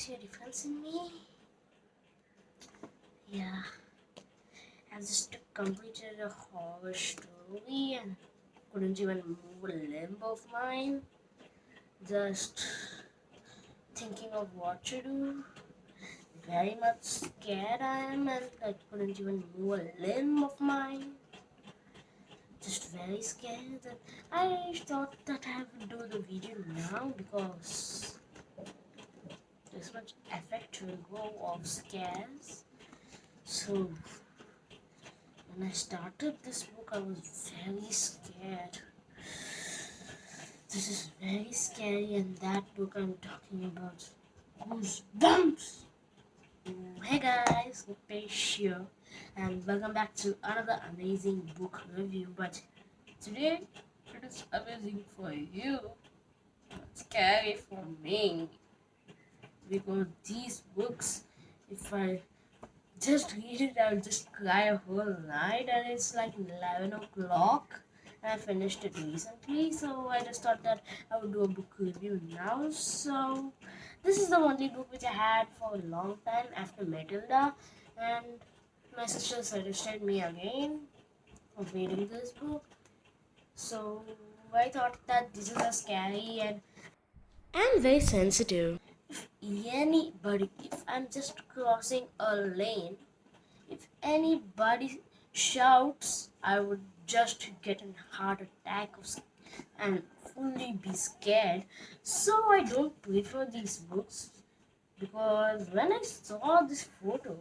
see a difference in me? Yeah, I just completed a horror story and couldn't even move a limb of mine. Just thinking of what to do. Very much scared I am, and I couldn't even move a limb of mine. Just very scared that I thought that I would do the video now because this much effect will go of scares. So when I started this book, I was very scared. This is very scary, and that book I'm talking about, Goosebumps. Hey guys, Rupesh here, and welcome back to another amazing book review. But today it is amazing for you, scary for me, because these books, if I just read it, I'll just cry a whole night, and it's like 11 o'clock. I finished it recently, so I just thought that I would do a book review now. So this is the only book which I had for a long time after Matilda, and my sister suggested me again of reading this book. So I thought that this is a scary and very sensitive. If I'm just crossing a lane, if anybody shouts, I would just get a heart attack and fully be scared. So I don't prefer these books, because when I saw this photo,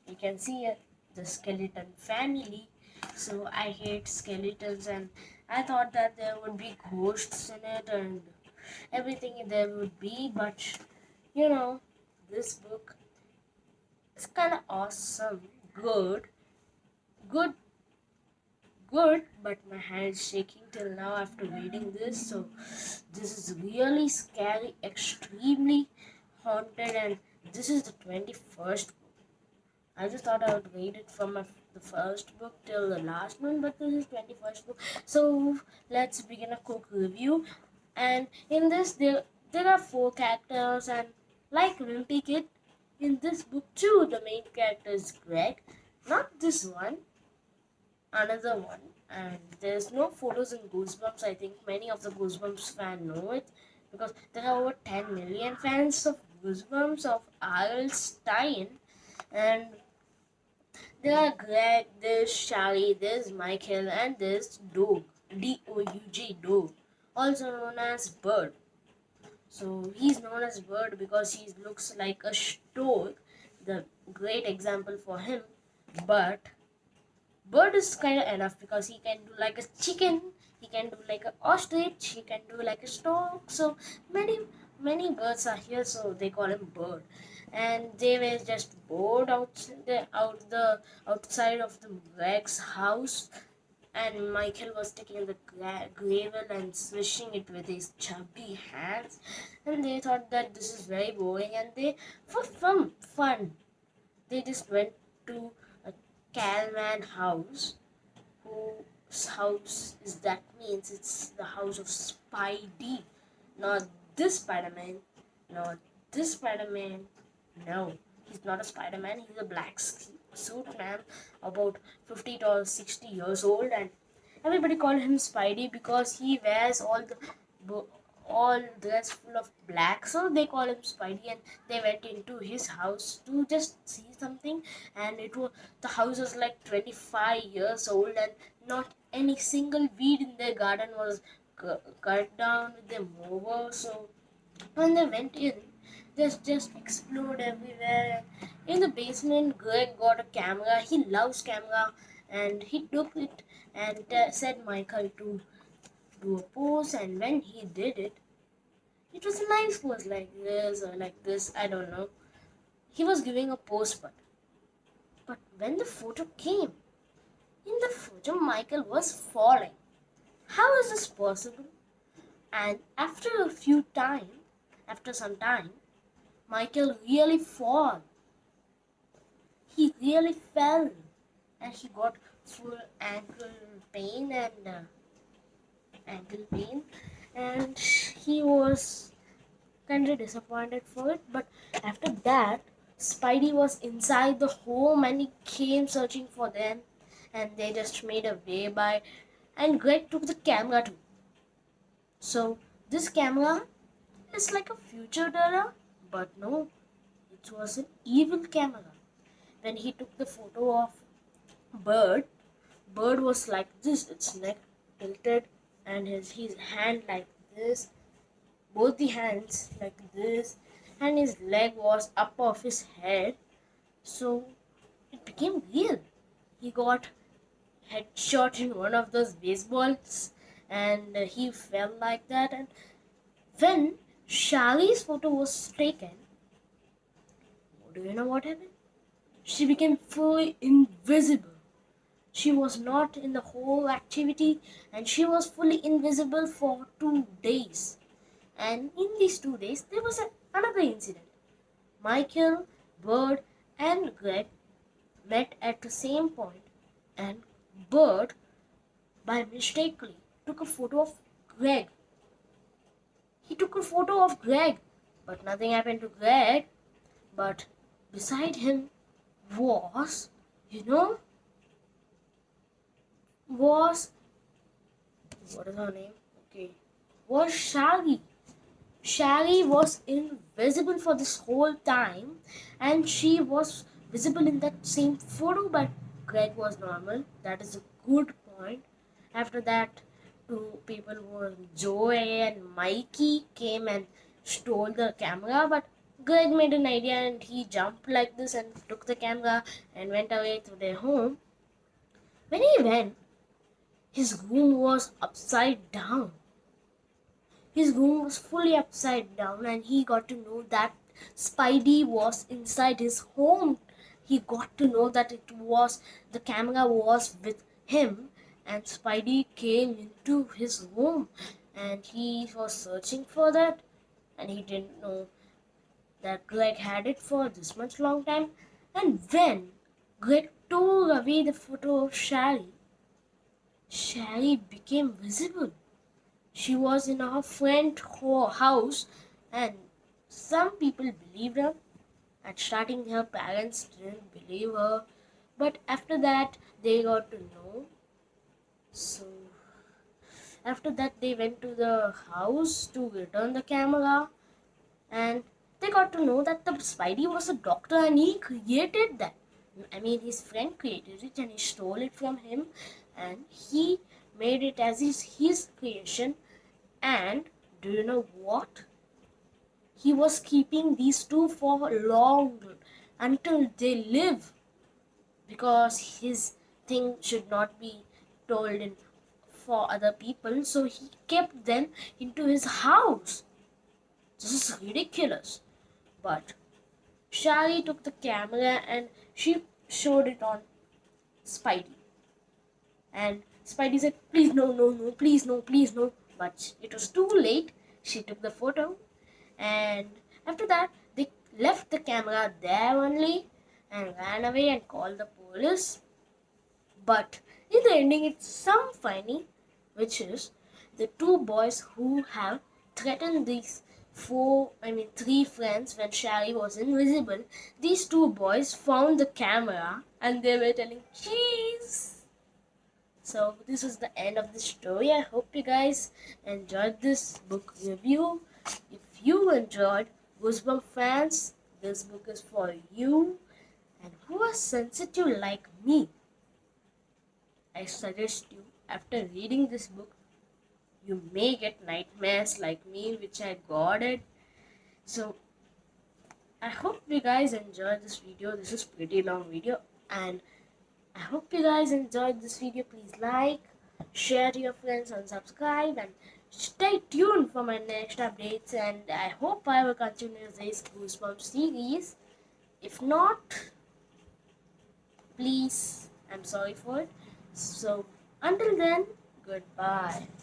you can see the skeleton family. So I hate skeletons, and I thought that there would be ghosts in it and everything there would be, but you know, this book is kind of awesome, good, good, but my hand is shaking till now after reading this. So this is really scary, extremely haunted, and this is the 21st book. I just thought I would read it from the first book till the last one, but this is 21st book. So let's begin a quick review. And in this, there are 4 characters, and like Wimpy Kid, in this book too, the main character is Greg, not this one, another one. And there's no photos in Goosebumps. I think many of the Goosebumps fans know it, because there are over 10 million fans of Goosebumps of R.L. Stein. And there are Greg, there's Shari, there's Michael, and there's Doug, D-O-U-G, Doug, also known as Bird. So he's known as Bird because he looks like a stork, the great example for him. But Bird is kind of enough because he can do like a chicken, he can do like an ostrich, he can do like a stork. So many birds are here, so they call him Bird. And they were just bored outside of the Greg's house, and Michael was taking the gravel and swishing it with his chubby hands, and they thought that this is very boring, and they, for fun, they just went to a caveman house, whose house is that, means it's the house of Spidey, not this Spider-Man, not this Spider-Man. No, he's not a Spider-Man. He's a black suit man, about 50 or 60 years old, and everybody call him Spidey because he wears all dress full of black. So they call him Spidey, and they went into his house to just see something. And the house was like 25 years old, and not any single weed in their garden was cut down with the mower. So when they went in, just explode everywhere. In the basement, Greg got a camera. He loves camera, and he took it and said Michael to do a pose. And when he did it, it was a nice pose, like this or like this. I don't know. He was giving a pose, but when the photo came, in the photo Michael was falling. How is this possible? And after some time, Michael really fall. He really fell, and he got full pain and ankle pain, and he was kind of disappointed for it. But after that, Spidey was inside the home and he came searching for them, and they just made a way by. And Greg took the camera too. So this camera is like a future camera, but no, it was an evil camera. When he took the photo of Bird, Bird was like this, its neck tilted and his hand like this, both the hands like this, and his leg was up of his head. So it became real. He got headshot in one of those baseballs, and he fell like that. And when Shali's photo was taken, do you know what happened? She became fully invisible. She was not in the whole activity, and she was fully invisible for 2 days. And in these 2 days, there was another incident. Michael, Bird, and Greg met at the same point, and Bird, by mistakenly, took a photo of Greg. He took a photo of Greg, but nothing happened to Greg. But beside him was, you know, was what is her name? Okay, was Shaggy. Shaggy was invisible for this whole time, and she was visible in that same photo, but Greg was normal. That is a good point. After that, two people were Joey and Mikey came and stole the camera, but Greg made an idea and he jumped like this and took the camera and went away to their home. When he went, his room was upside down. His room was fully upside down, and he got to know that Spidey was inside his home. He got to know that the camera was with him, and Spidey came into his room, and he was searching for that, and he didn't know that Greg had it for this much long time. And when Greg tore away the photo of Shari became visible. She was in her friend's house, and some people believed her. At starting, her parents didn't believe her, but after that, they got to know. So, after that, they went to the house to return the camera, and they got to know that the Spidey was a doctor and he created that. I mean, his friend created it and he stole it from him, and he made it as his creation. And do you know what? He was keeping these two for long until they live, because his thing should not be told in for other people. So he kept them into his house. This is ridiculous. But Shari took the camera and she showed it on Spidey. And Spidey said, please no, no, no, please no, please no. But it was too late. She took the photo, and after that they left the camera there only and ran away and called the police. But in the ending, it's some funny, which is the two boys who have threatened these three friends when Shari was invisible. These two boys found the camera and they were telling cheese. So this is the end of the story. I hope you guys enjoyed this book review. If you enjoyed, Goosebumps fans, this book is for you. And who are sensitive like me, I suggest you, after reading this book, you may get nightmares like me, which I got it. So I hope you guys enjoyed this video. This is pretty long video, and I hope you guys enjoyed this video. Please like, share to your friends, and subscribe, and stay tuned for my next updates. And I hope I will continue this Goosebumps series. If not, please, I'm sorry for it. So until then, goodbye.